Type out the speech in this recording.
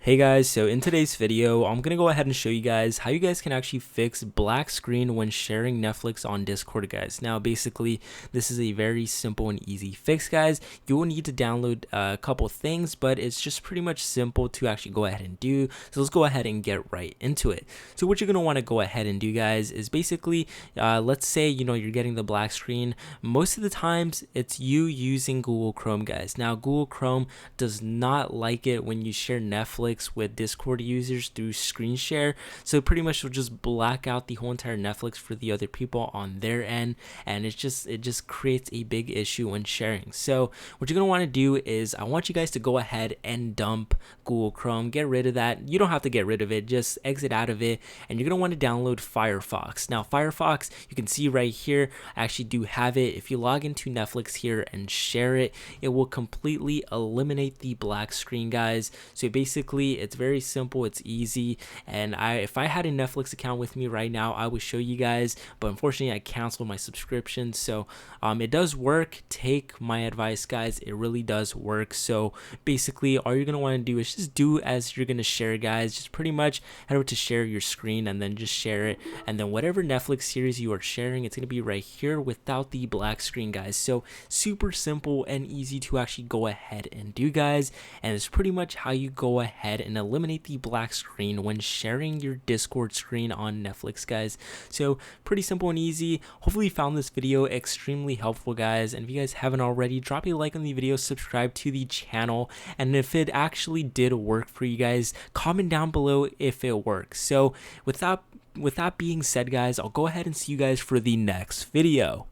Hey guys, so in today's video, I'm going to go ahead and show you guys how you guys can actually fix black screen when sharing Netflix on Discord, guys. Now, basically, this is a very simple and easy fix, guys. You will need to download a couple things, but it's just pretty much simple to actually go ahead and do. So let's go ahead and get right into it. So what you're going to want to go ahead and do, guys, is basically, let's say, you're getting the black screen. Most of the times, it's you using Google Chrome, guys. Now, Google Chrome does not like it when you share Netflix with Discord users through screen share, so pretty much will just black out the whole entire Netflix for the other people on their end, and it just creates a big issue when sharing. So what you're gonna want to do is I want you guys to go ahead and dump Google Chrome, get rid of that. You don't have to get rid of it, just exit out of it, and you're gonna want to download Firefox. Now Firefox, you can see right here, I actually do have it. If you log into Netflix here and share it, it will completely eliminate the black screen, guys. So basically it's very simple, it's easy, and if I had a Netflix account with me right now, I would show you guys, but unfortunately I canceled my subscription. So it does work. Take my advice, guys, it really does work. So basically all you're gonna want to do is just do as you're gonna share, guys. Just pretty much head over to share your screen and then just share it, and then whatever Netflix series you are sharing, it's gonna be right here without the black screen, guys. So super simple and easy to actually go ahead and do, guys, and it's pretty much how you go ahead and eliminate the black screen when sharing your Discord screen on Netflix, guys. So pretty simple and easy. Hopefully you found this video extremely helpful, guys, and if you guys haven't already, drop a like on the video, subscribe to the channel, and if it actually did work for you guys, comment down below if it works. So with that being said, guys, I'll go ahead and see you guys for the next video.